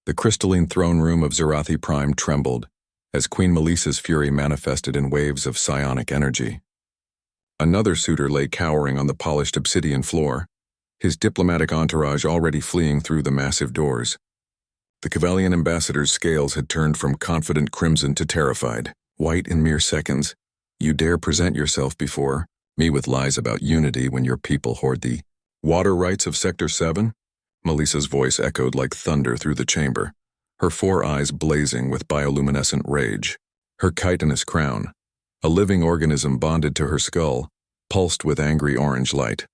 The crystalline throne room of Zerathi Prime trembled as Queen Melissa's fury manifested in waves of psionic energy. Another suitor lay cowering on the polished obsidian floor, his diplomatic entourage already fleeing through the massive doors. The Cavalian ambassador's scales had turned from confident crimson to terrified, white in mere seconds. You dare present yourself before me with lies about unity when your people hoard the water rights of Sector 7? Melissa's voice echoed like thunder through the chamber, her 4 eyes blazing with bioluminescent rage. Her chitinous crown, a living organism bonded to her skull, pulsed with angry orange light.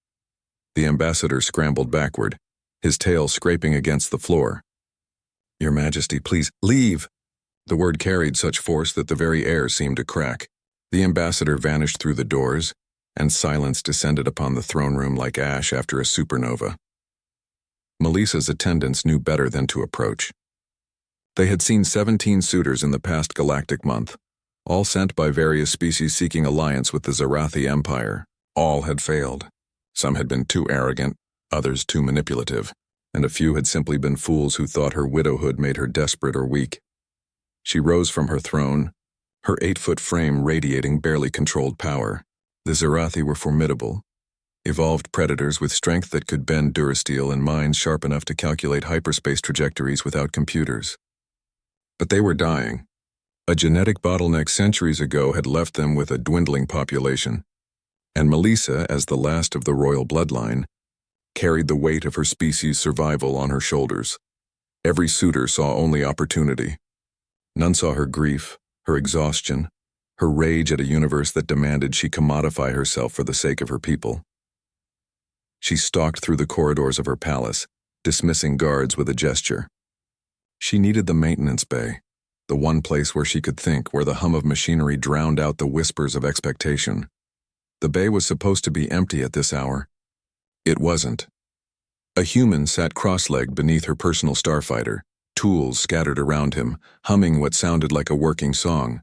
The ambassador scrambled backward, his tail scraping against the floor. "Your Majesty, please, leave!" The word carried such force that the very air seemed to crack. The ambassador vanished through the doors, and silence descended upon the throne room like ash after a supernova. Melissa's attendants knew better than to approach. They had seen 17 suitors in the past galactic month, all sent by various species seeking alliance with the Zerathi Empire. All had failed. Some had been too arrogant, others too manipulative, and a few had simply been fools who thought her widowhood made her desperate or weak. She rose from her throne, her 8-foot frame radiating barely controlled power. The Zerathi were formidable, evolved predators with strength that could bend durasteel and minds sharp enough to calculate hyperspace trajectories without computers. But they were dying. A genetic bottleneck centuries ago had left them with a dwindling population, and Melissa, as the last of the royal bloodline, carried the weight of her species' survival on her shoulders. Every suitor saw only opportunity. None saw her grief, her exhaustion, her rage at a universe that demanded she commodify herself for the sake of her people. She stalked through the corridors of her palace, dismissing guards with a gesture. She needed the maintenance bay, the one place where she could think, where the hum of machinery drowned out the whispers of expectation. The bay was supposed to be empty at this hour. It wasn't. A human sat cross-legged beneath her personal starfighter, tools scattered around him, humming what sounded like a working song.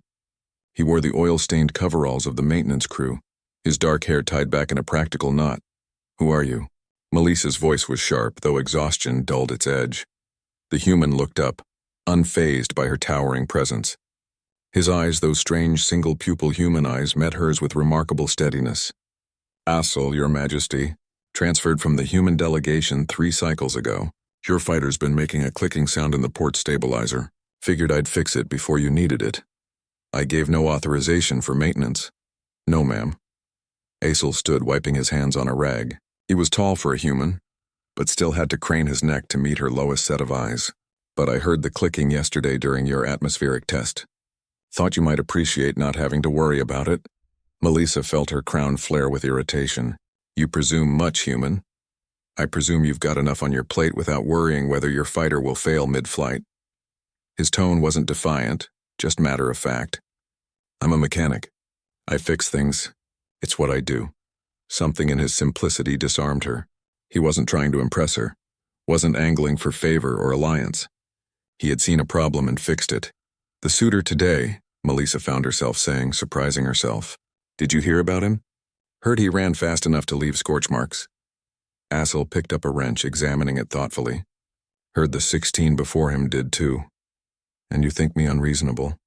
He wore the oil-stained coveralls of the maintenance crew, his dark hair tied back in a practical knot. "Who are you?" Melissa's voice was sharp, though exhaustion dulled its edge. The human looked up, unfazed by her towering presence. His eyes, those strange single-pupil human eyes, met hers with remarkable steadiness. "Assel, Your Majesty, transferred from the human delegation 3 cycles ago. Your fighter's been making a clicking sound in the port stabilizer. Figured I'd fix it before you needed it. I gave no authorization for maintenance." "No, ma'am." Assel stood wiping his hands on a rag. He was tall for a human, but still had to crane his neck to meet her lowest set of eyes. "But I heard the clicking yesterday during your atmospheric test. Thought you might appreciate not having to worry about it." Melissa felt her crown flare with irritation. "You presume much, human. I presume you've got enough on your plate without worrying whether your fighter will fail mid-flight." His tone wasn't defiant, just matter of fact. "I'm a mechanic. I fix things. It's what I do." Something in his simplicity disarmed her. He wasn't trying to impress her, wasn't angling for favor or alliance. He had seen a problem and fixed it. "The suitor today," Melissa found herself saying, surprising herself. "Did you hear about him? Heard he ran fast enough to leave scorch marks." Assel picked up a wrench, examining it thoughtfully. "Heard the 16 before him did too. And you think me unreasonable?"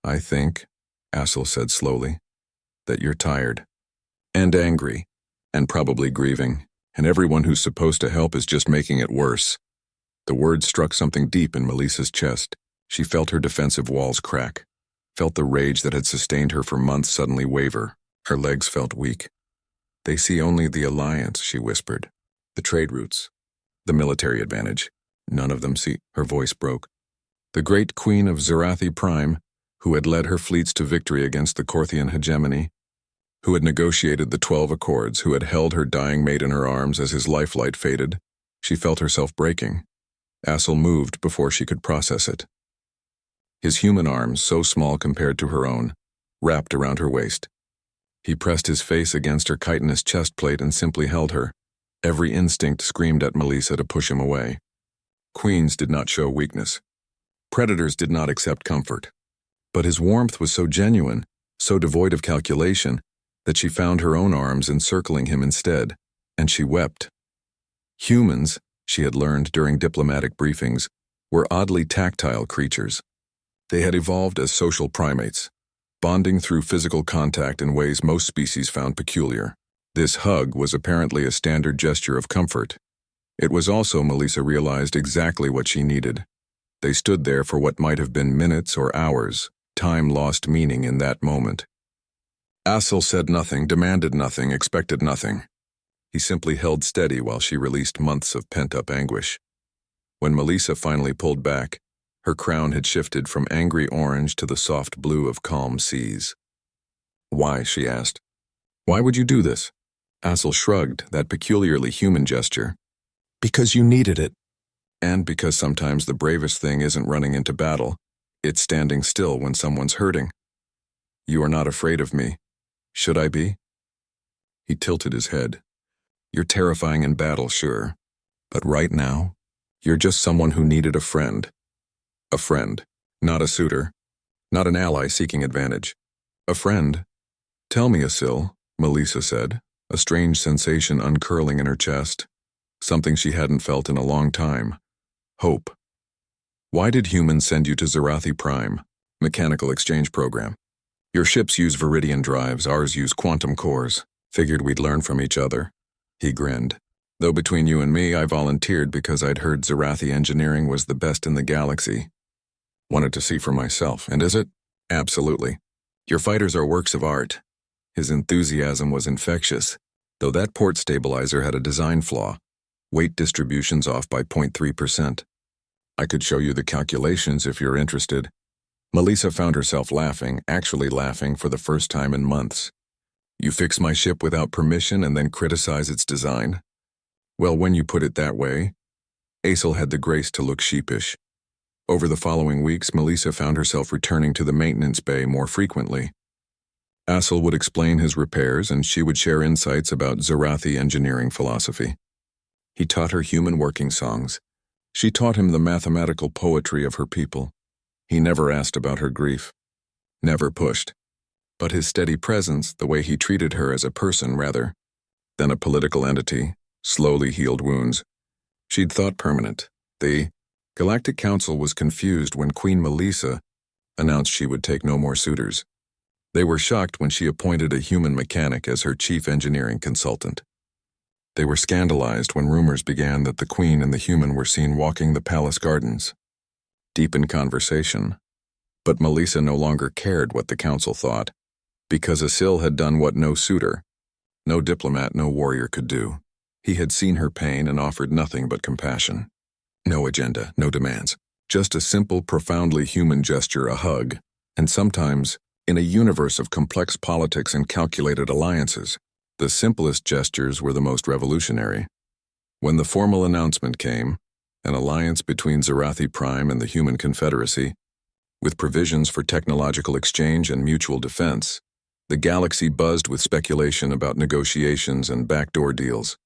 "I think," Assel said slowly, "that you're tired. And angry. And probably grieving. And everyone who's supposed to help is just making it worse." The words struck something deep in Melissa's chest. She felt her defensive walls crack, felt the rage that had sustained her for months suddenly waver. Her legs felt weak. "They see only the alliance," she whispered. "The trade routes. The military advantage. None of them see." Her voice broke. The great queen of Zerathi Prime, who had led her fleets to victory against the Corthian hegemony, who had negotiated the 12 Accords, who had held her dying mate in her arms as his lifelight faded, she felt herself breaking. Assel moved before she could process it. His human arms, so small compared to her own, wrapped around her waist. He pressed his face against her chitinous chest plate and simply held her. Every instinct screamed at Melissa to push him away. Queens did not show weakness. Predators did not accept comfort. But his warmth was so genuine, so devoid of calculation, that she found her own arms encircling him instead, and she wept. Humans, she had learned during diplomatic briefings, were oddly tactile creatures. They had evolved as social primates, bonding through physical contact in ways most species found peculiar. This hug was apparently a standard gesture of comfort. It was also, Melissa realized, exactly what she needed. They stood there for what might have been minutes or hours. Time lost meaning in that moment. Assel said nothing, demanded nothing, expected nothing. He simply held steady while she released months of pent-up anguish. When Melissa finally pulled back, her crown had shifted from angry orange to the soft blue of calm seas. "Why?" she asked. "Why would you do this?" Assel shrugged, that peculiarly human gesture. "Because you needed it. And because sometimes the bravest thing isn't running into battle, it's standing still when someone's hurting. You are not afraid of me. Should I be?" He tilted his head. "You're terrifying in battle, sure. But right now, you're just someone who needed a friend. A friend, not a suitor, not an ally seeking advantage. A friend." "Tell me, Asil," Melissa said, a strange sensation uncurling in her chest, something she hadn't felt in a long time. Hope. "Why did humans send you to Zarathi Prime, mechanical exchange program? Your ships use Viridian drives, ours use quantum cores. Figured we'd learn from each other." He grinned. "Though between you and me, I volunteered because I'd heard Zarathi engineering was the best in the galaxy. Wanted to see for myself, and is it? Absolutely. Your fighters are works of art." His enthusiasm was infectious, though that port stabilizer had a design flaw. Weight distributions off by 0.3%. "I could show you the calculations if you're interested." Melissa found herself laughing, actually laughing for the first time in months. "You fix my ship without permission and then criticize its design?" "Well, when you put it that way." Asil had the grace to look sheepish. Over the following weeks, Melissa found herself returning to the maintenance bay more frequently. Asil would explain his repairs, and she would share insights about Zarathi engineering philosophy. He taught her human working songs. She taught him the mathematical poetry of her people. He never asked about her grief. Never pushed. But his steady presence, the way he treated her as a person rather than a political entity, slowly healed wounds she'd thought permanent. The Galactic Council was confused when Queen Melissa announced she would take no more suitors. They were shocked when she appointed a human mechanic as her chief engineering consultant. They were scandalized when rumors began that the Queen and the human were seen walking the palace gardens, deep in conversation. But Melissa no longer cared what the council thought, because Asil had done what no suitor, no diplomat, no warrior could do. He had seen her pain and offered nothing but compassion. No agenda, no demands. Just a simple, profoundly human gesture, a hug. And sometimes, in a universe of complex politics and calculated alliances, the simplest gestures were the most revolutionary. When the formal announcement came, an alliance between Zarathi Prime and the Human Confederacy, with provisions for technological exchange and mutual defense, the galaxy buzzed with speculation about negotiations and backdoor deals.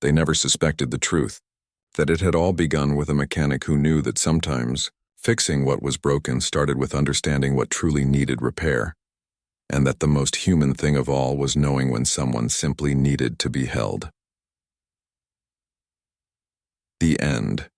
They never suspected the truth, that it had all begun with a mechanic who knew that sometimes fixing what was broken started with understanding what truly needed repair, and that the most human thing of all was knowing when someone simply needed to be held. The end.